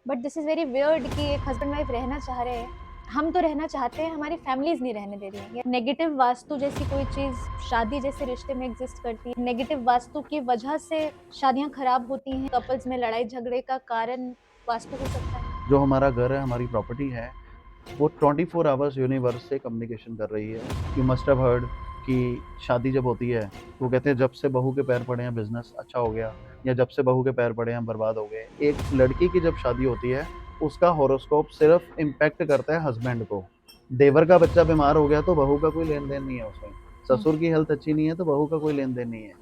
But this is very weird कि एक husband wife रहना चाह रहे हैं। हम तो रहना चाहते हैं, हमारी फैमिलीज़ नहीं रहने दे रही हैं। नेगेटिव वास्तु जैसी कोई चीज़ शादी जैसे रिश्ते में एग्ज़िस्ट करती है। नेगेटिव वास्तु की वजह से शादियाँ खराब होती हैं। कपल्स में लड़ाई झगड़े का कारण वास्तु हो सकता है। जो हमारा घर है, हमारी प्रॉपर्टी है, वो 24 आवर्स यूनिवर्स से कम्युनिकेशन कर रही है। यू मस्ट हैव हर्ड कि शादी जब होती है, तो वो कहते हैं जब से बहू के पैर पड़े हैं बिज़नेस अच्छा हो गया, या जब से बहू के पैर पड़े हैं हम बर्बाद हो गए। एक लड़की की जब शादी होती है, उसका हॉरोस्कोप सिर्फ़ इम्पैक्ट करता है हस्बैंड को। देवर का बच्चा बीमार हो गया तो बहू का कोई लेन-देन नहीं है उसमें। हुँ। ससुर की हेल्थ अच्छी नहीं है तो बहू का कोई लेन-देन नहीं है।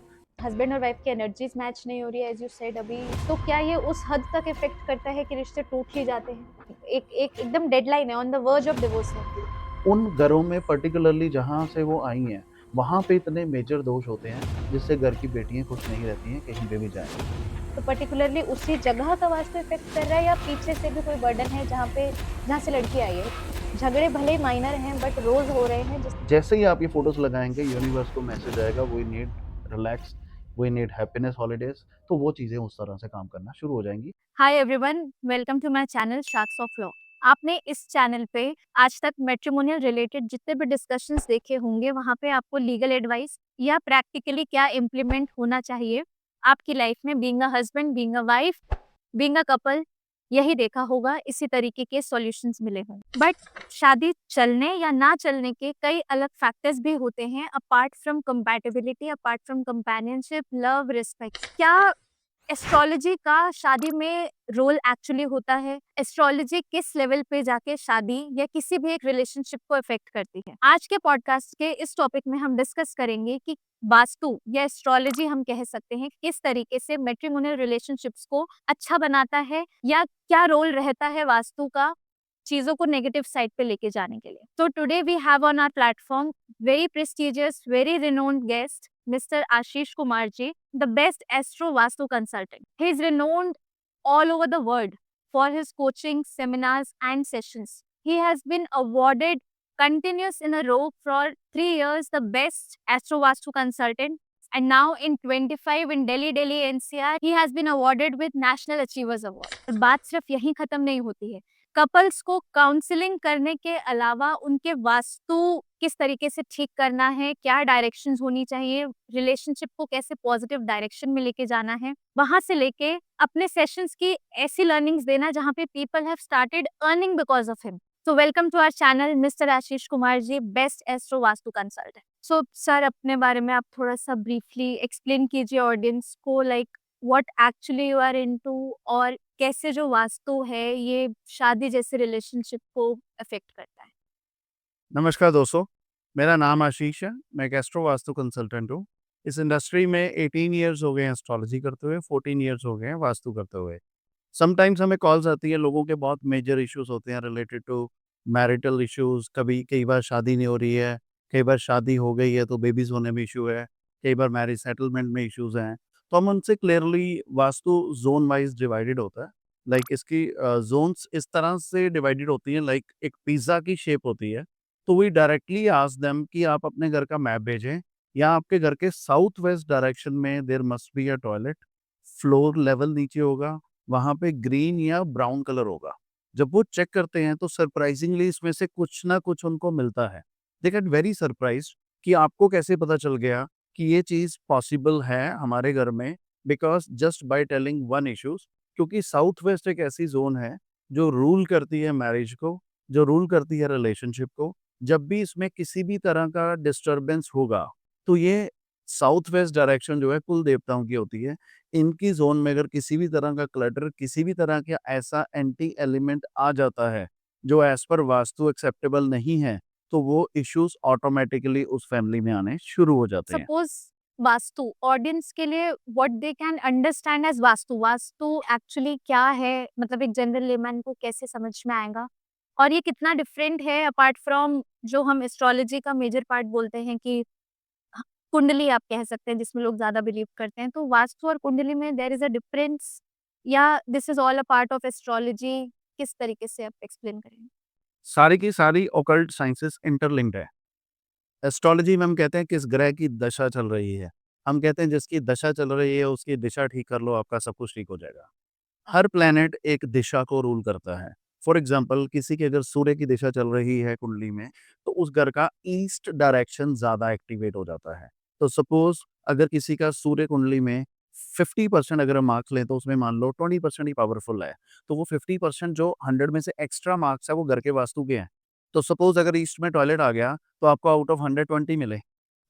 हस्बैंड और वाइफ की एनर्जीज मैच नहीं हो रही है एज़ यू सेड अभी, तो क्या ये उस हद तक इफ़ेक्ट करता है कि रिश्ते टूट ही जाते हैं? एक एक एकदम डेडलाइन है, on the verge of divorce है। उन घरों में पर्टिकुलरली जहाँ से वो आई हैं, वहाँ पे इतने मेजर दोष होते हैं, जिससे घर की बेटियाँ खुश नहीं रहती हैं कहीं पे भी जाएँ। तो पर्टिकुलरली उसी जगह का वास्तु इफ़ेक्ट कर रहा है या पीछे से भी कोई बर्डन है जहाँ से लड़की आई है? झगड़े भले ही माइनर हैं बट रोज़ हो रहे हैं जिस जैसे ही आप ये फ़ोटोज़ लगाएँगे, यूनिवर्स को मैसेज आएगा, we need relax, we need happiness holidays, तो वो चीज़ें उस तरह से काम करना शुरू हो जाएँगी। Hi everyone, welcome to my channel shorts of law. आपने इस चैनल पे आज तक मैट्रिमोनियल रिलेटेड जितने भी डिस्कशंस देखे होंगे, वहाँ पे आपको लीगल एडवाइस या प्रैक्टिकली क्या इम्प्लीमेंट होना चाहिए आपकी लाइफ में, being a husband, being a wife, being a couple, यही देखा होगा, इसी तरीके के सॉल्यूशंस मिले होंगे। बट शादी चलने या ना चलने के कई अलग फैक्टर्स भी होते हैं, apart from compatibility, apart from companionship, love, respect. क्या एस्ट्रोलॉजी का शादी में रोल एक्चुअली होता है? एस्ट्रोलॉजी किस लेवल पे जाके शादी या किसी भी एक रिलेशनशिप को इफेक्ट करती है? आज के पॉडकास्ट के इस टॉपिक में हम डिस्कस करेंगे कि वास्तु या एस्ट्रोलॉजी हम कह सकते हैं किस तरीके से मैट्रिमोनियल रिलेशनशिप्स को अच्छा बनाता है, या क्या रोल रहता है वास्तु का चीजों को नेगेटिव साइड पे लेके जाने के लिए। तो today we have on our platform very prestigious, very renowned guest, Mr. Ashish Kumar ji, the best astro vastu consultant. He is renowned all over the world for his coaching, seminars, and sessions. He has been awarded continuous in a row for 3 years the best astro vastu consultant. And now in 25 in Delhi NCR, he has been awarded with National Achievers Award. और बात सिर्फ यहीं खत्म नहीं होती है। Couples को counselling करने के अलावा उनके वास्तु किस तरीके से ठीक करना है, क्या डायरेक्शंस होनी चाहिए, रिलेशनशिप को कैसे पॉजिटिव डायरेक्शन में लेके जाना है, वहां से लेके अपने सेशंस की ऐसी लर्निंग्स देना जहां पे people have started earning because of him. तो welcome to our channel mister Ashish Kumar ji, best astro vastu consultant. So sir, अपने बारे में आप थोड़ा सा ब्रीफली एक्सप्लेन कीजिए ऑडियंस को, like what actually you are into, और कैसे जो वास्तु है ये शादी जैसे रिलेशनशिप को अफेक्ट करता है। नमस्कार दोस्तों, मेरा नाम आशीष है, मैं एक एस्ट्रो वास्तु कंसल्टेंट हूँ। इस इंडस्ट्री में 18 इयर्स हो गए हैं एस्ट्रोलॉजी करते हुए, 14 इयर्स हो गए हैं वास्तु करते हुए। समटाइम्स हमें कॉल्स आती है, लोगों के बहुत मेजर इश्यूज़ होते हैं रिलेटेड टू मैरिटल इश्यूज़, कभी कई बार शादी नहीं हो रही है, कई बार शादी हो गई है तो बेबीज़ होने में इश्यू है, कई बार मैरिज सेटलमेंट में इश्यूज़ हैं। तो हम उनसे clearly vastu zone wise divided होता है। लाइक इसकी ज़ोन्स इस तरह से डिवाइडेड होती हैं, लाइक एक पिज़्ज़ा की शेप होती है। तो वी डायरेक्टली आस्क देम कि आप अपने घर का मैप भेजें, या आपके घर के साउथ वेस्ट डायरेक्शन में there must be a toilet, floor level नीचे होगा, वहाँ पे ग्रीन या ब्राउन कलर होगा। जब वो चेक करते हैं तो सरप्राइज़िंगली इसमें से कुछ ना कुछ उनको मिलता है। दे गेट वेरी सरप्राइज्ड कि आपको कैसे पता चल गया कि ये चीज़ पॉसिबल है हमारे घर में, because just by telling one issues, क्योंकि साउथ वेस्ट एक ऐसी ज़ोन है जो रूल करती है मैरिज को, जो रूल करती है रिलेशनशिप को। जब भी इसमें किसी भी तरह का डिस्टर्बेंस होगा, तो ये साउथ वेस्ट डायरेक्शन जो है कुल देवताओं की होती है। इनकी ज़ोन में अगर किसी भी तरह का क्लटर, किसी भी तरह का ऐसा एंटी एलिमेंट आ जाता है, जो एज़ पर वास्तु एक्सेप्टेबल नहीं है, तो वो इश्यूज़ ऑटोमैटिकली उस फैमिली में आने शुरू हो जाते हैं। सपोज वास्तु ऑडियंस के लिए what they can understand as vastu, vastu actually क्या है, मतलब एक जनरल लेमैन को कैसे समझ में आएगा, और ये कितना डिफरेंट है अपार्ट फ्रॉम जो हम एस्ट्रोलॉजी का मेजर पार्ट बोलते हैं कि ह- कुंडली आप कह सकते हैं जिसमें लोग ज्यादा बिलीव करते हैं, तो वास्तु और कुंडली में देयर इज अ डिफरेंस, या this is all a part of astrology? किस तरीके से आप एक्सप्लेन करेंगे? सारी की सारी ऑकल्ट साइंसेस इंटरलिंक्ड है। एस्ट्रोलॉजी में हम कहते हैं किस ग्रह की दशा चल रही है। हम कहते हैं जिसकी दशा चल रही है उसकी दिशा ठीक कर लो, आपका सब कुछ ठीक हो जाएगा। हर प्लैनेट एक दिशा को रूल करता है। फॉर एग्ज़ाम्पल किसी की अगर सूर्य की दिशा चल रही है कुंडली में, तो उस घर का ईस्ट डायरेक्शन ज़्यादा एक्टिवेट हो जाता है। तो सपोज़ अगर किसी का सूर्य कुंडली में 50% अगर हम मार्क्स लें, तो उसमें मान लो 20% ही पावरफुल है। तो वो 50% जो 100 में से एक्स्ट्रा मार्क्स है, वो घर के वास्तु के हैं। तो सपोज़ अगर ईस्ट में टॉयलेट आ गया, तो आपको आउट ऑफ 100 20 मिले।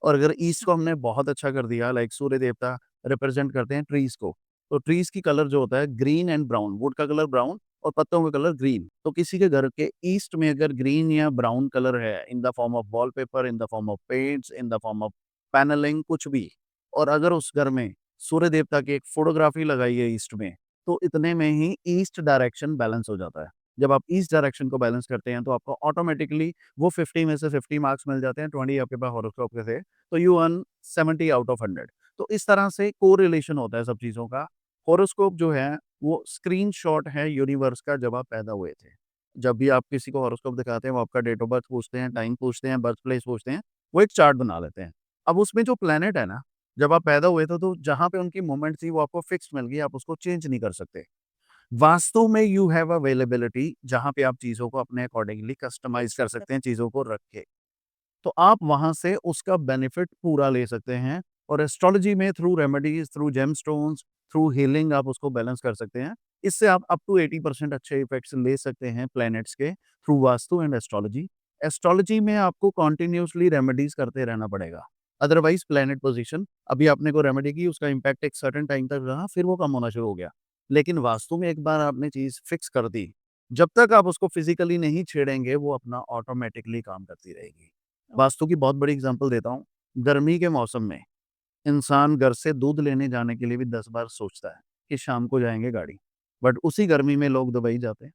और अगर ईस्ट को हमने बहुत अच्छा कर दिया, लाइक सूर्य देवता रिप्रेज़ेंट करते हैं ट्रीज़ को। तो ट्रीज़ की कलर जो होता है ग्रीन एंड ब्राउन, वुड का कलर ब्राउन और पत्तों का कलर ग्रीन। तो किसी के घर के ईस्ट में अगर ग्रीन या ब्राउन कलर है in the form of wallpaper, in the form of paints, in the form of panelling कुछ भी, और अगर उस घर में सूर्य देवता की एक फ़ोटोग्राफ़ी लगाई है ईस्ट में, तो इतने में ही ईस्ट डायरेक्शन बैलेंस हो जाता है। जब आप ईस्ट डायरेक्शन को बैलेंस करते हैं, तो आपको ऑटोमैटिकली वो 50 में से 50 मार्क्स मिल जाते हैं, 20 आपके पास हॉरोस्कोप के थे, तो यू अर्न 70 आउट ऑफ 100। तो इस तरह से कोरिलेशन होता है सब चीज़ों का। हॉरोस्कोप जो है, वो स्क्रीनशॉट है यूनिवर्स का जब आप पैदा हुए थे। जब भी आप किसी को हॉरोस्कोप दिखाते हैं, वो आपका डेट ऑफ बर्थ पूछते हैं, टाइम पूछते हैं, बर्थ प्लेस पूछते हैं, वो एक चार्ट बना लेते हैं। अब उसमें जो प्लैनेट है ना, जब आप पैदा हुए थे, तो जहाँ पे उनकी मूवमेंट थी, वो आपको फिक्स्ड मिल गई, आप उसको चेंज नहीं कर सकते। वास्तु में यू हैव अवेलेबिलिटी, जहाँ पे आप चीज़ों को अपने अकॉर्डिंगली कस्टमाइज़ कर सकते हैं, चीज़ों को रख के। तो आप वहाँ से उसका बेनिफिट पूरा ले सकते हैं, और एस्ट्रोलॉजी में through remedies, through gemstones, through healing आप उसको बैलेंस कर सकते हैं। इससे आप अप टू 80% अच्छे इफेक्ट्स ले सकते हैं प्लैनेट्स के through vastu and astrology. Astrology में आपको कंटीन्यूअसली रेमेडीज़ करते रहना पड़ेगा। अदरवाइज़ प्लैनेट पोज़ीशन, अभी आपने कोई रेमेडी की, उसका इम्पैक्ट एक सर्टेन टाइम तक रहा, फिर वो कम होना शुरू हो गया। लेकिन वास्तु में एक बार आपने चीज़ फिक्स कर दी, जब तक आप उसको फिज़िकली नहीं छेड़ेंगे, वो अपना ऑटोमैटिकली काम करती रहेगी। वास्तु की बहुत बड़ी एग्ज़ाम्पल देता हूँ। गर्मी के मौसम में इंसान घर से दूध लेने जाने के लिए भी 10 बार सोचता है कि शाम को जाएँगे गाड़ी। बट उसी गर्मी में लोग दुबई जाते हैं।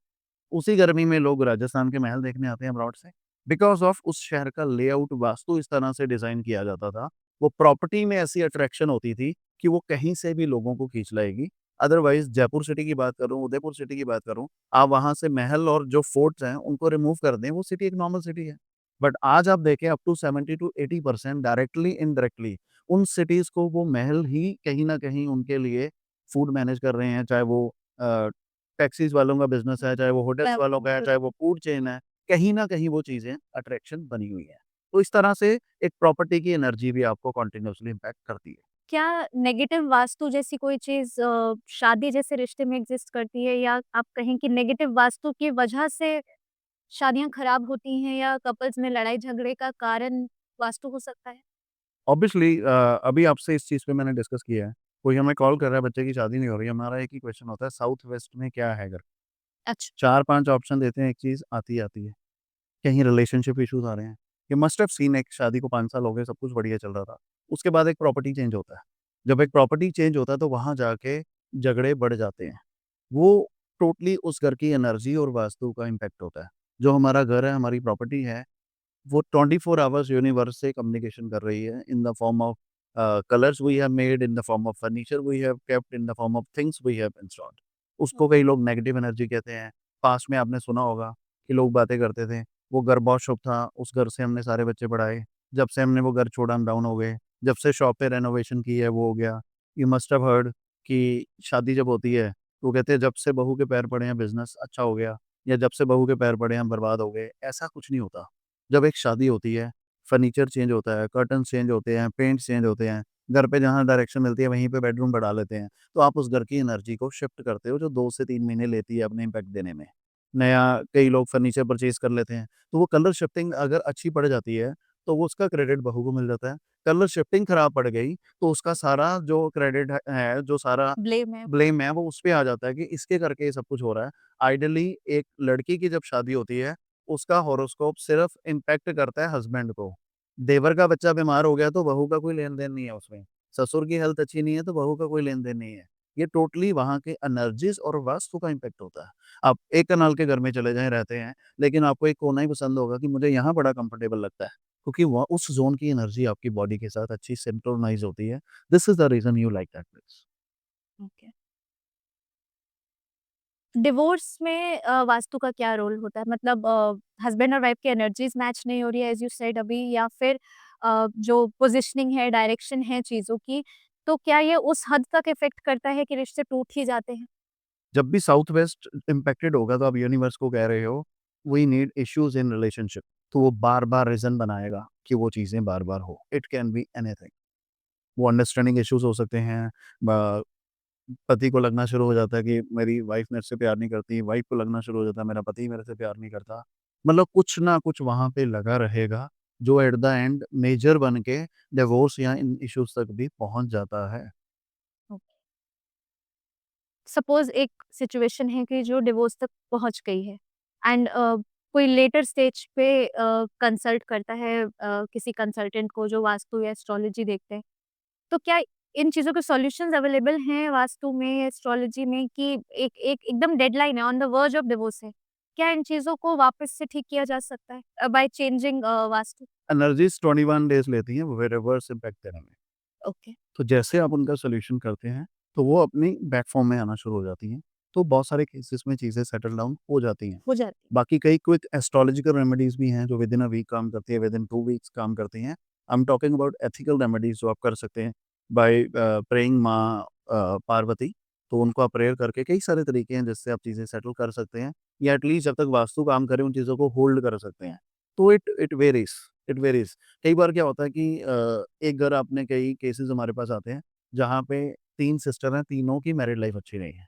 उसी गर्मी में लोग राजस्थान के महल देखने आते हैं अब्रॉड से। बिकॉज़ ऑफ उस शहर का लेआउट वास्तु इस तरह से डिज़ाइन किया जाता था। वो प्रॉपर्टी में ऐसी अट्रैक्शन होती थी कि वो कहीं से भी लोगों को खींच लाएगी। अदरवाइज़ जयपुर सिटी की बात करूँ, उदयपुर सिटी की बात करूँ, आप वहाँ से महल और जो फोर्ट्स हैं उनको रिमूव कर दें, वो सिटी एक नॉर्मल सिटी है। बट आज आप देखें up to 70 to 80% directly indirectly उन सिटीज़ को वो महल ही कहीं न कहीं उनके लिए फूड मैनेज कर रहे हैं, चाहे वो अ, टैक्सीज़ वालों का बिज़नेस है, चाहे वो होटल्स वालों का है, चाहे वो फूड चेन है, कहीं न कहीं वो चीज़ें अट्रैक्शन बनी हुई हैं। तो इस तरह से एक प्रॉपर्टी की एनर्जी भी आपको कंटीन्यूअसली इम्पैक्ट करती है। क्या नेगेटिव वास्तु जैसी कोई चीज़ शादी जैसे रिश्ते में एग्ज़िस्ट करती है, या आप कहें कि नेगेटिव वास्तु की वजह से शादियाँ खराब होती हैं, या कपल्स में लड़ाई-झगड़े का कारण वास्तु हो सकता है? ऑब्वियसली अभी आपसे इस चीज़ पे मैंने डिस्कस किया है। कोई हमें कॉल कर रहा है, बच्चे की शादी नहीं हो रही है, हमारा एक ही क्वेश्चन होता है साउथ वेस्ट में क्या है अगर? अच्छा। 4-5 ऑप्शन देते हैं, एक चीज़ आती ही आती है। कहीं रिलेशनशिप इश्यूज़ आ रहे हैं। यू मस्ट हैव सीन, एक शादी को 5 साल हो गए, सब कुछ बढ़िया चल रहा था। उसके बाद एक प्रॉपर्टी चेंज होता है। जब एक प्रॉपर्टी चेंज होता है, तो वहाँ जाके झगड़े बढ़ जाते हैं। वो टोटली उस घर की एनर्जी और वास्तु का इम्पैक्ट होता है। जो हमारा घर है, हमारी प्रॉपर्टी है, वो 24 आवर्स यूनिवर्स से कम्युनिकेशन कर रही है in the form of colours we have made, in the form of furniture we have kept, in the form of things we have installed. उसको कई लोग नेगेटिव एनर्जी कहते हैं। पास्ट में आपने सुना होगा कि लोग बातें करते थे, वो घर बहुत शुभ था, उस घर से हमने सारे बच्चे पढ़ाए। जब से हमने वो घर छोड़ा, हम डाउन हो गए। जब से शॉप पे रेनोवेशन की है, वो हो गया। यू मस्ट हैव हर्ड कि शादी जब होती है, तो वो कहते हैं जब से बहू के पैर पड़े हैं बिज़नेस अच्छा हो गया, या जब से बहू के पैर पड़े हैं हम बर्बाद हो गए। ऐसा कुछ नहीं होता। जब एक शादी होती है, फर्नीचर चेंज होता है, कर्टन्स चेंज होते हैं, पेंट्स चेंज होते हैं, घर पे जहाँ डायरेक्शन मिलती है वहीं पे बेडरूम बढ़ा लेते हैं, तो आप उस घर की एनर्जी को शिफ्ट करते हो, जो 2 से 3 महीने लेती है अपने इम्पैक्ट देने में। नया कई लोग फर्नीचर परचेज़ कर लेते हैं, तो वो कलर शिफ्टिंग अगर अच्छी पड़ जाती है, तो वो उसका क्रेडिट बहू को मिल जाता है। कलर शिफ्टिंग खराब पड़ गई, तो उसका सारा जो क्रेडिट है, जो सारा ब्लेम है। ब्लेम है, वो उस पे आ जाता है कि इसके करके ये सब कुछ हो रहा है। आइडियली एक लड़की की जब शादी होती है, उसका हॉरोस्कोप सिर्फ़ इम्पैक्ट करता है हस्बैंड को। देवर का बच्चा बीमार हो गया, तो बहू का कोई लेन-देन नहीं है उसमें। ससुर की हेल्थ अच्छी नहीं है, तो बहू का कोई लेन-देन नहीं है। ये टोटली वहाँ के एनर्जीज़ और वास्तु का इम्पैक्ट होता है। आप एक कनाल के घर में चले जाएँ, रहते हैं, लेकिन आपको एक कोना ही पसंद होगा कि मुझे यहाँ बड़ा कंफर्टेबल लगता है, क्योंकि वहाँ उस ज़ोन की एनर्जी आपकी बॉडी के साथ अच्छी सिंक्रोनाइज़ होती है। This is the reason you like that place. Okay. Divorce में वास्तु का क्या रोल होता है? मतलब हस्बैंड और वाइफ की एनर्जीज़ मैच नहीं हो रही है एज़ यू सेड अभी, या फिर जो पोज़ीशनिंग है, डायरेक्शन है चीज़ों की, तो क्या ये उस हद तक इफ़ेक्ट करता है कि रिश्ते टूट ही जाते हैं? जब भी साउथ वेस्ट इम्पैक्टेड होगा तो आप यूनिवर्स को कह रहे हो we need issues in relationship, तो वो बार-बार रीज़न बनाएगा कि वो चीज़ें बार-बार हो। It can be anything. वो अंडरस्टैंडिंग इश्यूज हो सकते हैं, ब पति को लगना शुरू हो जाता है कि मेरी वाइफ़ मेरे से प्यार नहीं करती, वाइफ़ को लगना शुरू हो जाता है मेरा पति मेरे से प्यार नहीं करता। मतलब कुछ ना कुछ वहाँ पे लगा रहेगा, जो एट द एंड मेजर बन के डिवोर्स या इन इश्यूज तक भी पहुँच जाता है। सपोज़ एक सिचुएशन है कि जो डिवोर्स तक पहुँच गई है एंड कोई लेटर स्टेज पे कंसल्ट करता है किसी कंसल्टेंट को जो वास्तु या एस्ट्रोलॉजी देखते हैं। तो क्या इन चीज़ों के सॉल्यूशंस अवेलेबल हैं वास्तु में, एस्ट्रोलॉजी में कि एक एक एकदम डेडलाइन है, on the verge of divorce है? क्या इन चीज़ों को वापस से ठीक किया जा सकता है by changing vastu? Energies 21 days लेती हैं वो रिवर्स इम्पैक्ट देने में। ओके, तो जैसे आप उनका सॉल्यूशन करते हैं, तो वो अपनी बैक फॉर्म में आना शुरू हो जाती हैं। तो बहुत सारे केसेस में चीज़ें सेटल डाउन हो जाती हैं। हो जाती है। बाकी कई क्विक एस्ट्रोलॉजिकल रेमेडीज़ भी हैं जो विदिन अ वीक काम करती है, विदिन 2 वीक्स काम करती हैं। I am talking about ethical remedies जो आप कर सकते हैं बाय प्रेइंग माँ पार्वती। तो उनको आप प्रेयर करके कई सारे तरीके हैं जिससे आप चीज़ें सेटल कर सकते हैं या एटलीस्ट जब तक वास्तु काम करे उन चीज़ों को होल्ड कर सकते हैं। तो इट वेरीज़। कई बार क्या होता है कि एक घर आपने कई केसेज़ हमारे पास आते हैं, जहाँ पे 3 सिस्टर हैं, तीनों की मैरिड लाइफ़ अच्छी नहीं है।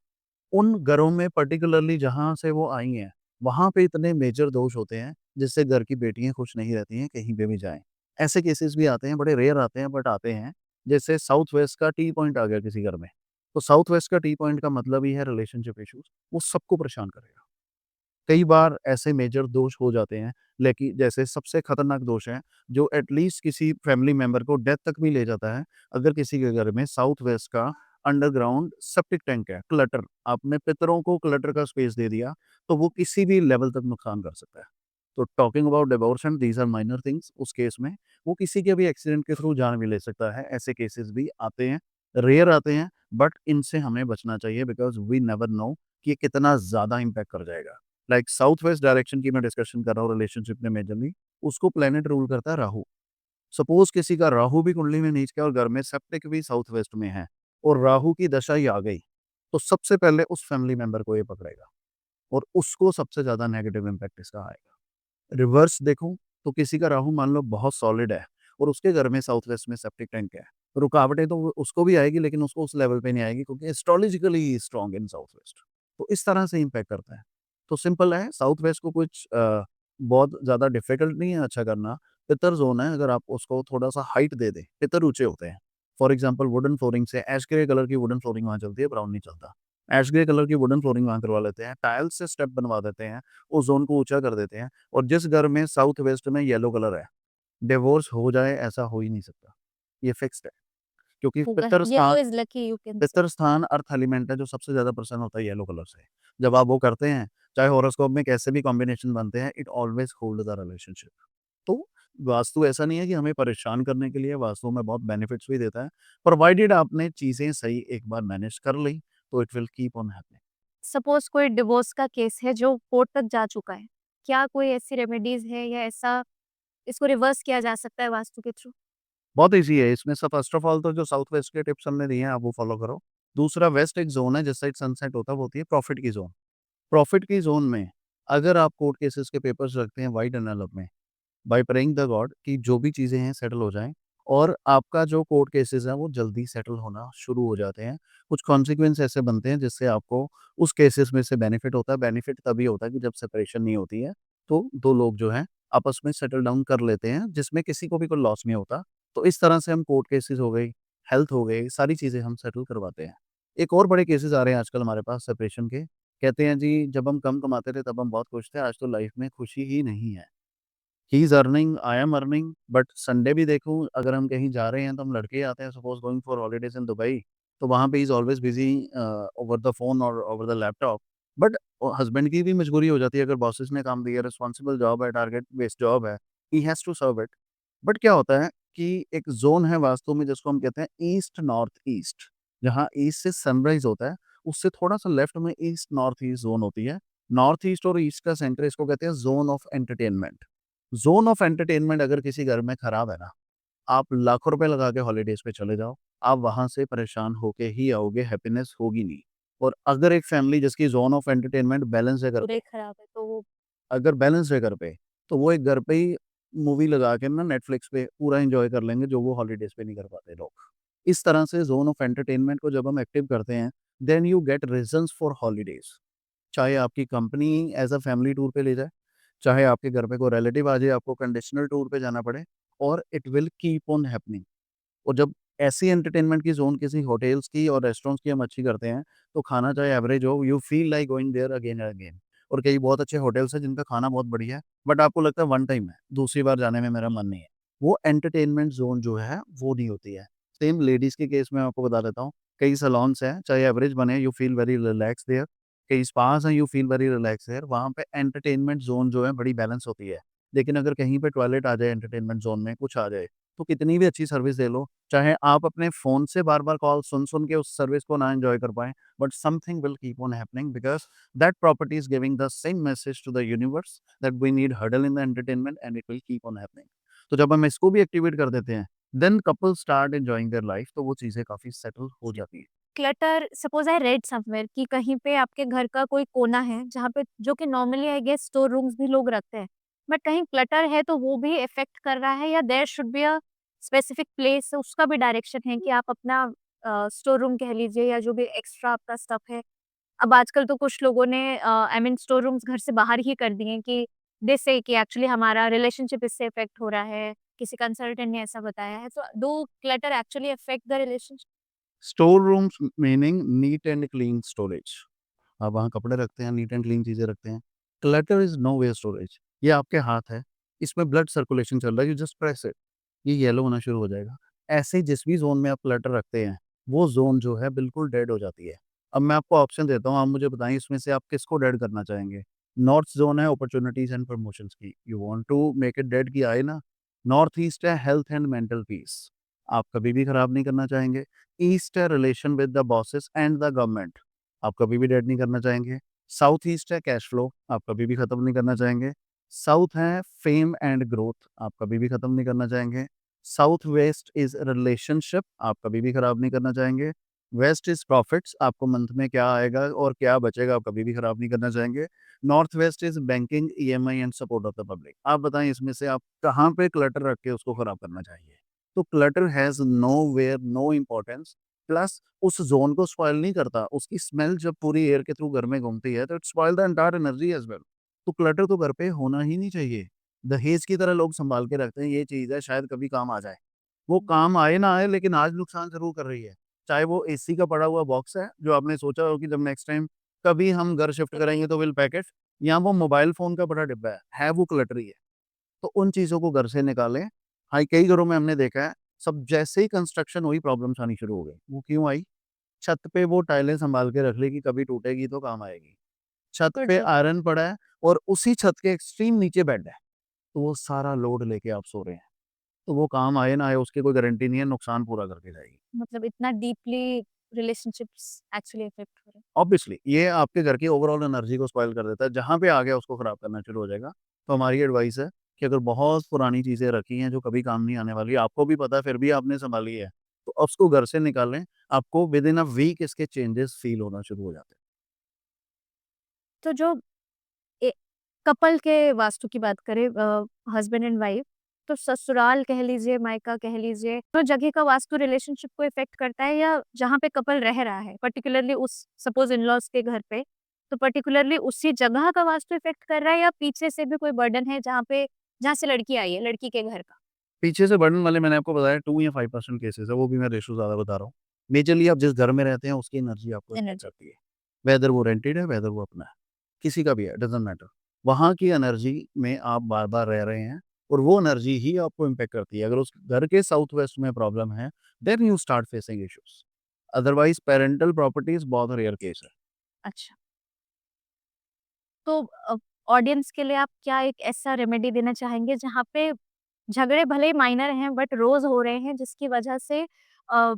उन घरों में पर्टिकुलरली जहाँ से वो आई हैं, वहाँ पे इतने मेजर दोष होते हैं, जिससे घर की बेटियाँ खुश नहीं रहती हैं, कहीं पे भी जाएँ। ऐसे केसेस भी आते हैं, बड़े रेयर आते हैं बट आते हैं। जैसे साउथ वेस्ट का टी पॉइंट आ गया किसी घर में, तो साउथ वेस्ट का टी पॉइंट का मतलब ही है रिलेशनशिप इश्यूज़, वो सबको परेशान करेगा। कई बार ऐसे मेजर दोष हो जाते हैं, लेकिन जैसे सबसे खतरनाक दोष है, जो एटलीस्ट किसी फैमिली मेंबर को डेथ तक भी ले जाता है, अगर किसी के घर में साउथ वेस्ट का अंडरग्राउंड सेप्टिक टैंक है, क्लटर, आपने पितरों को क्लटर का स्पेस दे दिया, तो वो किसी भी लेवल तक नुकसान कर सकता है। तो talking about divorce and these are minor things उस केस में, वो किसी के भी एक्सीडेंट के थ्रू जान भी ले सकता है, ऐसे केसेस भी आते हैं, रेयर आते हैं, बट इनसे हमें बचना चाहिए बिकॉज़ वी नेवर नो कि ये कितना ज़्यादा इम्पैक्ट कर जाएगा। लाइक साउथ वेस्ट डायरेक्शन की मैं डिस्कशन कर रहा हूँ रिलेशनशिप में मेजरली, उसको प्लैनेट रूल करता है राहु। सपोज़ किसी का राहु भी कुंडली में नीच गया और घर में सेप्टिक भी साउथ वेस्ट में है और राहु की दशा ही आ गई, तो सबसे पहले उस फैमिली मेंबर को ये पकड़ेगा और उसको सबसे ज़्यादा नेगेटिव इम्पैक्ट इसका आएगा। रिवर्स देखूँ तो किसी का राहु मान लो बहुत सॉलिड है और उसके घर में साउथ वेस्ट में सेप्टिक टैंक है। रुकावटें तो उसको भी आएगी लेकिन उसको उस लेवल पे नहीं आएगी क्योंकि astrologically he strong in south west. तो इस तरह से इम्पैक्ट करता है। तो सिंपल है साउथ वेस्ट को कुछ बहुत ज़्यादा डिफ़िकल्ट नहीं है अच्छा करना। पितर ज़ोन है अगर आप उसको थोड़ा-सा हाइट दे दें, पितर ऊँचे होते हैं। फॉर एग्ज़ाम्पल वुडन फ्लोरिंग से ऐश ग्रे कलर की वुडन फ्लोरिंग वहाँ चलती है, ब्राउन नहीं चलता। ऐश ग्रे कलर की वुडन फ्लोरिंग वहाँ करवा लेते हैं, टाइल्स से स्टेप बनवा देते हैं, उस ज़ोन को ऊँचा कर देते हैं। और जिस घर में साउथ वेस्ट में येलो कलर है, डिवोर्स हो जाए ऐसा हो ही नहीं सकता। ये फिक्स्ड है क्योंकि होगा, yellow is lucky you can say. पितर स्थान अर्थ एलिमेंट है जो सबसे ज़्यादा प्रसन्न होता है येलो कलर से। जब आप वो करते हैं, चाहे हॉरोस्कोप में कैसे भी कॉम्बिनेशन बनते हैं, it always hold the relationship. तो वास्तु ऐसा नहीं है कि हमें परेशान करने के लिए, वास्तु में बहुत बेनिफिट्स भी देता है, प्रोवाइडेड आपने चीज़ें सही एक बार मैनेज कर ली, तो it will keep on happening. Suppose कोई डिवोर्स का केस है जो कोर्ट तक जा चुका है। क्या कोई ऐसी रेमेडीज़ है या ऐसा इसको रिवर्स किया जा सकता है वास्तु के थ्रू? बहुत ईज़ी है, इसमें सब फर्स्ट ऑफ ऑल तो जो साउथ वेस्ट के टिप्स हमने दिए हैं, आप वो फॉलो करो। दूसरा वेस्ट एक ज़ोन है, जिस साइड सनसेट होता है, वो होती है प्रॉफिट की ज़ोन। प्रॉफिट की ज़ोन में अगर आप कोर्ट केसेस के पेपर्स रखते हैं व्हाइट एनवेलप में, बाय प्रेइंग द गॉड कि जो भी चीज़ें हैं सेटल हो जाएँ और आपका जो कोर्ट केसेस हैं, वो जल्दी सेटल होना शुरू हो जाते हैं। कुछ कॉन्सिक्वेंस ऐसे बनते हैं जिससे आपको उस केसेस में से बेनिफिट होता है। बेनिफिट तभी होता है कि जब सेपरेशन नहीं होती है, तो 2 लोग जो हैं आपस में सेटल डाउन कर लेते हैं, जिसमें किसी को भी कोई लॉस नहीं होता। तो इस तरह से हम कोर्ट केसेस हो गई, हेल्थ हो गई, सारी चीज़ें हम सेटल करवाते हैं। एक और बड़े केसेस आ रहे हैं आजकल हमारे पास सेपरेशन के। कहते हैं जी जब हम कम कमाते थे तब हम बहुत खुश थे, आज तो लाइफ में खुशी ही नहीं है। He is earning, I am earning but Sunday भी देखूँ अगर हम कहीं जा रहे हैं तो हम लड़के ही आते हैं suppose going for holidays in Dubai, तो वहाँ पे ही is always busy over the phone और over the laptop. But husband की भी मजबूरी हो जाती है अगर बॉसेस ने काम दिया, रिस्पॉन्सिबल जॉब है, टारगेट बेस्ड जॉब है, he has to serve it. But क्या होता है कि एक ज़ोन है वास्तु में जिसको हम कहते हैं ईस्ट नॉर्थ ईस्ट, जहाँ ईस्ट से सनराइज़ होता है, उससे थोड़ा-सा लेफ्ट में ईस्ट नॉर्थ ईस्ट ज़ोन होती है। नॉर्थ ईस्ट और ईस्ट का सेंटर इसको कहते हैं zone of entertainment. Zone of entertainment अगर किसी घर में खराब है ना, आप लाखों रुपए लगा के हॉलिडेज़ पे चले जाओ, आप वहाँ से परेशान होके ही आओगे, हैप्पीनेस होगी नहीं। और अगर एक फैमिली जिसकी ज़ोन ऑफ एंटरटेनमेंट बैलेंस है घर पूरा पे, ही खराब है, तो वो अगर बैलेंस है घर पे, तो वो एक घर पे ही मूवी लगा के ना नेटफ्लिक्स पे पूरा एन्जॉय कर लेंगे, जो वो हॉलिडेज़ पे नहीं कर पाते लोग। इस तरह से ज़ोन ऑफ एंटरटेनमेंट को जब हम एक्टिव करते हैं, then you get reasons for holidays. चाहे आपकी company as a family tour पे ले जाए, चाहे आपके घर पे कोई रिलेटिव आ जाए, आपको कंडीशनल टूर पे जाना पड़े, और it will keep on happening. और जब ऐसी एंटरटेनमेंट की ज़ोन किसी होटल्स की और रेस्टोरेंट्स की हम अच्छी करते हैं, तो खाना चाहे एवरेज हो, you feel like going there again and again. और कई बहुत अच्छे होटल्स हैं जिनका खाना बहुत बढ़िया है, बट आपको लगता है वन टाइम है, दूसरी बार जाने में मेरा मन नहीं है। वो एंटरटेनमेंट ज़ोन जो है, वो नहीं होती है। सेम लेडीज़ के केस में आपको बता देता हूँ, कई सैलून्स हैं, चाहे एवरेज बने, you feel very relax there. कई स्पास हैं, you feel very relax there. वहाँ पे एंटरटेनमेंट ज़ोन जो है, बड़ी बैलेंस होती है। लेकिन अगर कहीं पे टॉयलेट आ जाए एंटरटेनमेंट ज़ोन में, कुछ आ जाए, तो कितनी भी अच्छी सर्विस दे लो, चाहे आप अपने फ़ोन से बार-बार कॉल सुन-सुन के उस सर्विस को ना एन्जॉय कर पाएँ, but something will keep on happening because that property is giving the same message to the universe that we need huddle in the entertainment and it will keep on happening. तो जब हम इसको भी activate कर देते हैं, then couple start enjoying their life, तो वो चीज़ें काफ़ी सेटल हो जाती हैं। Clutter suppose I read somewhere कि कहीं पे आपके घर का कोई कोना है, जहाँ पे जो कि normally I guess store rooms भी लोग रखते हैं। बट कहीं क्लटर है तो वो भी इफ़ेक्ट कर रहा है या there should be a specific place उसका भी डायरेक्शन है कि आप अपना स्टोर रूम कह लीजिए या जो भी एक्स्ट्रा आपका स्टफ़ है। अब आजकल तो कुछ लोगों ने आई मीन स्टोर रूम्स घर से बाहर ही कर दिए हैं कि दे से कि एक्चुअली हमारा रिलेशनशिप इससे इफ़ेक्ट हो रहा है, किसी कंसल्टेंट ने ऐसा बताया है। तो do clutter actually affect the relationship? Store rooms meaning neat and clean storage. आप वहाँ कपड़े रखते हैं, नीट एंड क्लीन चीज़ें रखते हैं। Clutter is nowhere storage. ये आपके हाथ है, इसमें ब्लड सर्कुलेशन चल रहा है, यू जस्ट प्रेस इट, ये येलो होना शुरू हो जाएगा। ऐसे ही जिस भी ज़ोन में आप क्लटर रखते हैं, वो ज़ोन जो है बिल्कुल डेड हो जाती है। अब मैं आपको ऑप्शन देता हूँ, आप मुझे बताएँ इसमें से आप किसको डेड करना चाहेंगे? नॉर्थ ज़ोन है अपॉर्च्युनिटीज़ एंड प्रमोशंस की, you want to make it dead, कि आए ना। नॉर्थ ईस्ट है हेल्थ एंड मेंटल पीस, आप कभी भी खराब नहीं करना चाहेंगे। ईस्ट है relation with the bosses and the government, आप कभी भी डेड नहीं करना चाहेंगे। साउथ ईस्ट है कैश फ्लो, आप कभी भी खत्म नहीं करना चाहेंगे। साउथ है फेम एंड ग्रोथ, आप कभी भी खत्म नहीं करना चाहेंगे। साउथ वेस्ट इज़ रिलेशनशिप, आप कभी भी खराब नहीं करना चाहेंगे। वेस्ट इज़ प्रॉफिट्स, आपको मंथ में क्या आएगा और क्या बचेगा, आप कभी भी खराब नहीं करना चाहेंगे। North west is banking, EMI and support of the public. आप बताएँ इसमें से आप कहाँ पे क्लटर रख के उसको खराब करना चाहेंगे? तो clutter has nowhere no importance, plus उस ज़ोन को स्पॉइल नहीं करता, उसकी स्मेल जब पूरी एयर के थ्रू घर में घूमती है, तो it spoil the entire energy as well. तो क्लटर तो घर पे होना ही नहीं चाहिए। दहेज की तरह लोग सँभाल के रखते हैं, ये चीज़ है शायद कभी काम आ जाए। वो काम आए ना आए, लेकिन आज नुकसान ज़रूर कर रही है। चाहे वो एसी का पड़ा हुआ बॉक्स है, जो आपने सोचा हो कि जब नेक्स्ट टाइम कभी हम घर शिफ्ट करेंगे तो विल पैक इट, या वो मोबाइल फ़ोन का बड़ा डिब्बा है वो क्लटर ही है। तो उन चीज़ों को घर से निकालें। हाँ, कई घरों में हमने देखा है, सब जैसे ही कंस्ट्रक्शन हुई प्रॉब्लम्स आनी शुरू हो गई। वो क्यों आई? छत पे वो टाइलें सँभाल के रख ली कि कभी टूटेगी तो काम आएगी। छत बिल्कुल पे ट्रू। आयरन पड़ा है और उसी छत के एक्सट्रीम नीचे बेड है, तो वो सारा लोड लेके आप सो रहे हैं। तो वो काम आए ना आए उसकी कोई गारंटी नहीं है, नुकसान पूरा करके जाएगी। मतलब इतना डीपली रिलेशनशिप्स एक्चुअली इफेक्ट हो रहे हैं। ऑब्वियसली ये आपके घर की ओवरऑल एनर्जी को स्पॉइल कर देता है, जहाँ पे आ गया उसको खराब करना शुरू हो जाएगा। तो हमारी एडवाइस है कि अगर बहुत पुरानी चीज़ें रखी हैं जो कभी काम नहीं आने वाली, आपको भी पता है फिर भी आपने सँभाली है, तो अब उसको घर से निकालें, आपको विदिन अ वीक इसके चेंजेस फ़ील होना शुरू हो जाते हैं। तो जो ए कपल के वास्तु की बात करें हस्बैंड एंड वाइफ, तो ससुराल कह लीजिए, मायका कह लीजिए, तो जगह का वास्तु रिलेशनशिप को इफेक्ट करता है या जहाँ पे कपल रह रहा है, पर्टिकुलरली उस सपोज़ इन-लॉज़ के घर पे, तो पर्टिकुलरली उसी जगह का वास्तु इफेक्ट कर रहा है या पीछे से भी कोई बर्डन है जहाँ से लड़की आई है, लड़की के घर का? पीछे से बर्डन वाले मैंने आपको बताया 2 या 5% केसेज़ है, वो भी मैं रेशियो ज़्यादा बता रहा हूँ। मेजरली आप जिस घर में रहते हैं उसकी एनर्जी आपको इफ़ेक्ट एनर्जी। करती है। वेदर वो रेंटेड है, वेदर वो अपना है, किसी का भी है, डज़न्ट मैटर। वहाँ की एनर्जी में आप बार-बार रह रहे हैं और वो एनर्जी ही आपको इम्पैक्ट करती है। अगर उस घर के साउथ वेस्ट में प्रॉब्लम है, then you start facing issues. Otherwise parental properties बहुत रेयर केस है। अच्छा। तो ऑडियंस के लिए आप क्या एक ऐसा रेमेडी देना चाहेंगे जहाँ पे झगड़े भले ही माइनर हैं बट रोज़ हो रहे हैं जिसकी वजह से अ,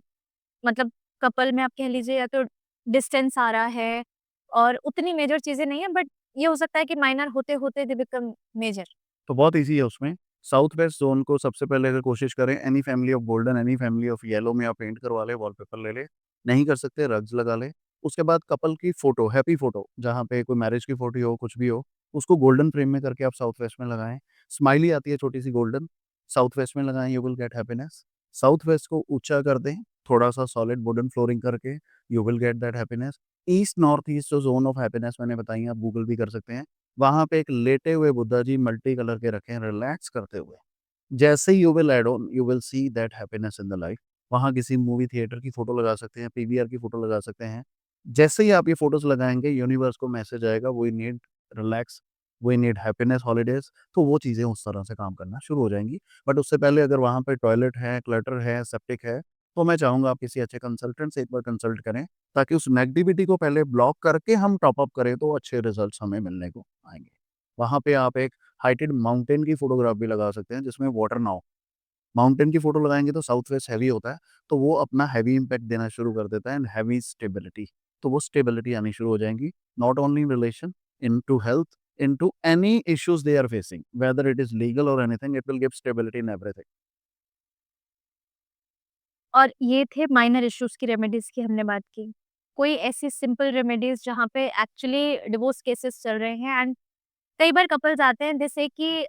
मतलब कपल में आप कह लीजिए या तो डिस्टेंस आ रहा है और उतनी मेजर चीज़ें नहीं है बट ये हो सकता है कि माइनर होते-होते दे बिकम मेजर। तो बहुत ईज़ी है उसमें। साउथ वेस्ट ज़ोन को सबसे पहले अगर कोशिश करें, any family of golden, any family of yellow में आप पेंट करवा लें, वॉलपेपर ले लें। नहीं कर सकते रग्स लगा लें। उसके बाद कपल की फ़ोटो, हैप्पी फ़ोटो, जहाँ पे कोई मैरिज की फ़ोटो हो, कुछ भी हो, उसको गोल्डन फ्रेम में करके आप साउथ वेस्ट में लगाएँ। स्माइली आती है छोटी-सी गोल्डन, साउथ वेस्ट में लगाएँ, you will get happiness. South west को ऊँचा कर दें, थोड़ा-सा सॉलिड वुडन फ्लोरिंग करके, you will get that happiness. East, north east जो ज़ोन ऑफ हैप्पीनेस मैंने बताई है, आप गूगल भी कर सकते हैं। वहाँ पे एक लेटे हुए बुद्धा जी मल्टी कलर के रखे हैं, रिलैक्स करते हुए। जैसे ही you will add on, you will see that happiness in the life. वहाँ किसी मूवी थिएटर की फ़ोटो लगा सकते हैं, पीवीआर की फ़ोटो लगा सकते हैं। जैसे ही आप ये फ़ोटोज़ लगाएँगे, यूनिवर्स को मैसेज आएगा, we need relax, we need happiness holidays, तो वो चीज़ें उस तरह से काम करना शुरू हो जाएँगी। बट उससे पहले अगर वहाँ पे टॉयलेट है, क्लटर है, सेप्टिक है, तो मैं चाहूँगा आप किसी अच्छे कंसल्टेंट से एक बार कंसल्ट करें, ताकि उस नेगेटिविटी को पहले ब्लॉक करके हम टॉप अप करें, तो अच्छे रिज़ल्ट्स हमें मिलने को आएँगे। वहाँ पे आप एक हाइटेड माउंटेन की फ़ोटोग्राफ भी लगा सकते हैं, जिसमें वाटर ना हो। माउंटेन की फ़ोटो लगाएँगे तो साउथ वेस्ट हेवी होता है, तो वो अपना हेवी इम्पैक्ट देना शुरू कर देता है एंड हेवी स्टेबिलिटी। तो वो स्टेबिलिटी आनी शुरू हो जाएँगी, not only in relation, into health, into any issues they are facing, whether it is legal और anything, it will give stability in everything. और ये थे माइनर इश्यूज़ की रेमेडीज़ की हमने बात की। कोई ऐसी सिंपल रेमेडीज़ जहाँ पे एक्चुअली डिवोर्स केसेस चल रहे हैं एंड कई बार कपल्स आते हैं जैसे कि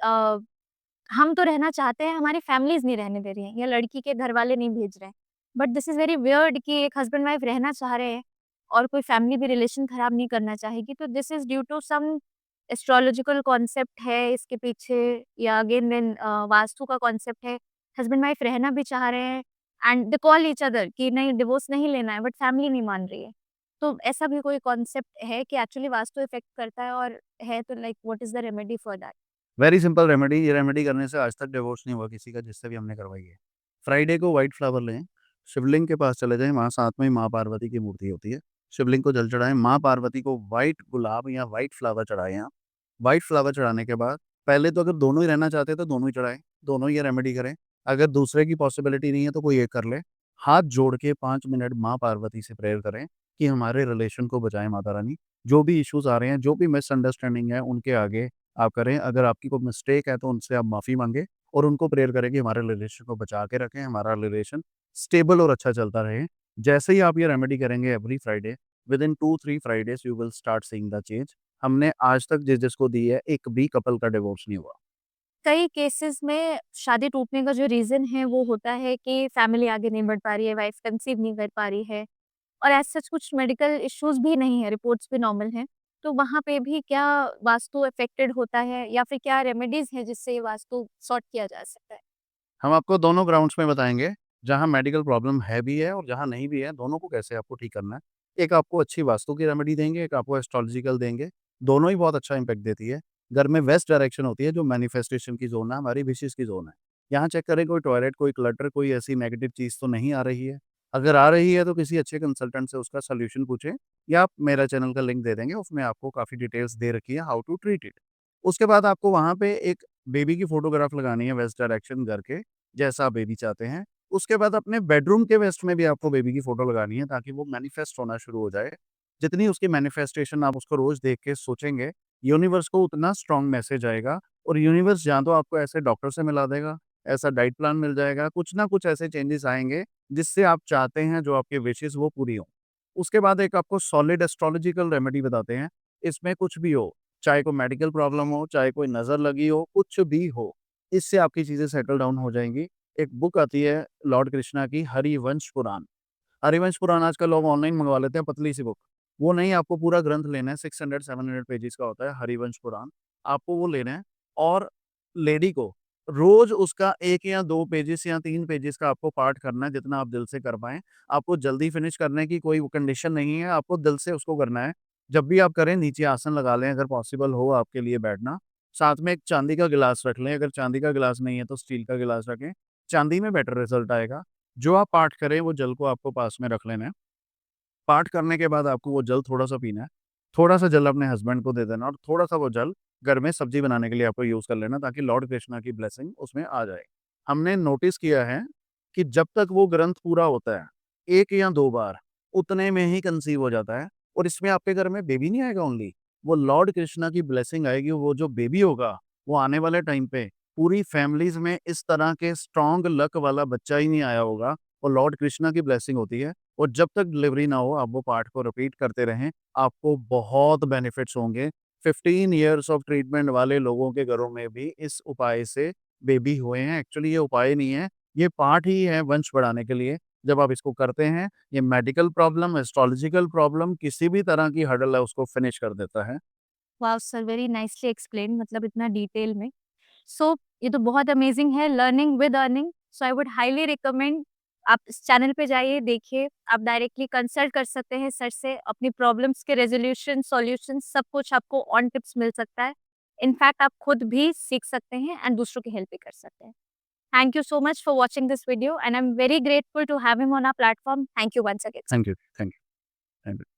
हम तो रहना चाहते हैं, हमारी फैमिलीज़ नहीं रहने दे रही हैं या लड़की के घरवाले नहीं भेज रहे हैं। But this is very weird कि एक हस्बैंड वाइफ रहना चाह रहे हैं और कोई फैमिली भी रिलेशन खराब नहीं करना चाहेगी। तो this is due to some astrological concept है इसके पीछे या अगेन देन वास्तु का कॉन्सेप्ट है। हस्बैंड वाइफ रहना भी चाह रहे हैं and they call each other कि नहीं डिवोर्स नहीं लेना है बट फैमिली नहीं मान रही है। तो ऐसा भी कोई कॉन्सेप्ट है कि एक्चुअली वास्तु इफ़ेक्ट करता है और है तो like what is the remedy for that? Very simple remedy, ये रेमेडी करने से आज तक डिवोर्स नहीं हुआ किसी का, जिससे भी हमने करवाई है। फ्राइडे को व्हाइट फ्लावर लें, शिवलिंग के पास चले जाएँ, वहाँ साथ में ही माँ पार्वती की मूर्ति होती है। शिवलिंग को जल चढ़ाएँ, माँ पार्वती को व्हाइट गुलाब या व्हाइट फ्लावर चढ़ाएँ आप। व्हाइट फ्लावर चढ़ाने के बाद पहले तो अगर दोनों ही रहना चाहते हैं तो दोनों ही चढ़ाएँ, दोनों ही ये रेमेडी करें। अगर दूसरे की पॉसिबिलिटी नहीं है तो कोई एक कर ले। हाथ जोड़ के 5 मिनट माँ पार्वती से प्रेयर करें कि हमारे रिलेशन को बचाएँ माता रानी। जो भी इश्यूज़ आ रहे हैं, जो भी मिसअंडरस्टैंडिंग है, उनके आगे आप करें। अगर आपकी कोई मिस्टेक है तो उनसे आप माफ़ी माँगे और उनको प्रेयर करें कि हमारे रिलेशन को बचा के रखें, हमारा रिलेशन स्टेबल और अच्छा चलता रहे। जैसे ही आप ये रेमेडी करेंगे every Friday, within 2-3 Fridays you will start seeing the change. हमने आज तक जिस-जिसको दी है, एक भी कपल का डिवोर्स नहीं हुआ। कई केसेस में शादी टूटने का जो रीज़न है वो होता है कि फैमिली आगे नहीं बढ़ पा रही है, वाइफ कंसीव नहीं कर पा रही है और एज़ सच कुछ मेडिकल इश्यूज़ भी नहीं है, रिपोर्ट्स भी नॉर्मल हैं। तो वहाँ पे भी क्या वास्तु अफ़ेक्टेड होता है या फिर क्या रेमेडीज़ हैं जिससे ये वास्तु सॉर्ट किया जा सकता है? हम आपको दोनों ग्राउंड्स में बताएँगे, जहाँ मेडिकल प्रॉब्लम है भी है और जहाँ नहीं भी है, दोनों को कैसे आपको ठीक करना है। एक आपको अच्छी वास्तु की रेमेडी देंगे, एक आपको एस्ट्रोलॉजिकल देंगे, दोनों ही बहुत अच्छा इम्पैक्ट देती है। घर में वेस्ट डायरेक्शन होती है, जो मैनिफेस्टेशन की ज़ोन है, हमारी विशेज़ की ज़ोन है। यहाँ चेक करें कोई टॉयलेट, कोई क्लटर, कोई ऐसी नेगेटिव चीज़ तो नहीं आ रही है। अगर आ रही है तो किसी अच्छे कंसल्टेंट से उसका सॉल्यूशन पूछें या आप मेरा चैनल का लिंक दे देंगे, उसमें आपको काफ़ी डिटेल्स दे रखी है हाउ टू ट्रीट इट। उसके बाद आपको वहाँ पे एक बेबी की फ़ोटोग्राफ लगानी है वेस्ट डायरेक्शन घर के, जैसा आप बेबी चाहते हैं। उसके बाद अपने बेडरूम के वेस्ट में भी आपको बेबी की फ़ोटो लगानी है ताकि वो मैनिफेस्ट होना शुरू हो जाए। जितनी उसकी मैनिफेस्टेशन आप उसको रोज़ देख के सोचेंगे, यूनिवर्स को उतना स्ट्रॉन्ग मैसेज आएगा और यूनिवर्स या तो आपको ऐसे डॉक्टर से मिला देगा, ऐसा डाइट प्लान मिल जाएगा, कुछ ना कुछ ऐसे चेंजेस आएँगे जिससे आप चाहते हैं जो आपकी विशेज़ वो पूरी हों। उसके बाद एक आपको सॉलिड एस्ट्रोलॉजिकल रेमेडी बताते हैं, इसमें कुछ भी हो, चाहे कोई मेडिकल प्रॉब्लम हो, चाहे कोई नज़र लगी हो, कुछ भी हो, इससे आपकी चीज़ें सेटल डाउन हो जाएँगी। एक बुक आती है लॉर्ड कृष्णा की हरिवंश पुराण। हरिवंश पुराण आजकल लोग ऑनलाइन मँगवा लेते हैं पतली-सी बुक। वो नहीं आपको पूरा ग्रंथ लेना है 600-700 पेजेज़ का होता है हरिवंश पुराण। आपको वो लेना है और लेडी को रोज़ उसका 1 या 2 पेजेज़ या 3 पेजेज़ का आपको पाठ करना है जितना आप दिल से कर पाएँ। आपको जल्दी फिनिश करने की कोई कंडीशन नहीं है, आपको दिल से उसको करना है। जब भी आप करें नीचे आसन लगा लें अगर पॉसिबल हो आपके लिए बैठना। साथ में एक चांदी का गिलास रख लें, अगर चांदी का गिलास नहीं है तो स्टील का गिलास रखें। चांदी में बेटर रिज़ल्ट आएगा। जो आप पाठ करें वो जल को आपको पास में रख लेना है। पाठ करने के बाद आपको वो जल थोड़ा-सा पीना है। थोड़ा-सा जल अपने हस्बैंड को दे देना और थोड़ा-सा वो जल घर में सब्ज़ी बनाने के लिए आपको यूज़ कर लेना ताकि लॉर्ड कृष्णा की ब्लेसिंग उसमें आ जाए। हमने नोटिस किया है कि जब तक वो ग्रंथ पूरा होता है, 1 या 2 बार, उतने में ही कंसीव हो जाता है और इसमें आपके घर में बेबी नहीं आएगा ओनली, वो लॉर्ड कृष्णा की ब्लेसिंग आएगी, वो जो बेबी होगा, वो आने वाले टाइम पे पूरी फैमिलीज़ में इस तरह के स्ट्रॉन्ग लक वाला बच्चा ही नहीं आया होगा और लॉर्ड कृष्णा की ब्लेसिंग होती है और जब तक डिलीवरी ना हो आप वो पार्ट को रिपीट करते रहें, आपको बहुत बेनिफिट्स होंगे। 15 इयर्स ऑफ ट्रीटमेंट वाले लोगों के घरों में भी इस उपाय से बेबी हुए हैं। एक्चुअली ये उपाय नहीं है, ये पार्ट ही है वंश बढ़ाने के लिए। जब आप इसको करते हैं, ये मेडिकल प्रॉब्लम, एस्ट्रोलॉजिकल प्रॉब्लम, किसी भी तरह की हर्डल है उसको फिनिश कर देता है। Wow sir, very nicely explain, मतलब इतना डिटेल में। सो ये तो बहुत अमेजिंग है, learning with earning. So I would highly recommend आप इस चैनल पे जाइए, देखिए। आप डायरेक्टली कंसल्ट कर सकते हैं सर से, अपनी प्रॉब्लम्स के रेज़ोल्यूशन, सॉल्यूशन सब कुछ आपको ऑन टिप्स मिल सकता है। इनफैक्ट आप खुद भी सीख सकते हैं एंड दूसरों की हेल्प भी कर सकते हैं। Thank you so much for watching this video and I am very grateful to have him on our platform. Thank you once again sir. Thank you, thank you, thank you.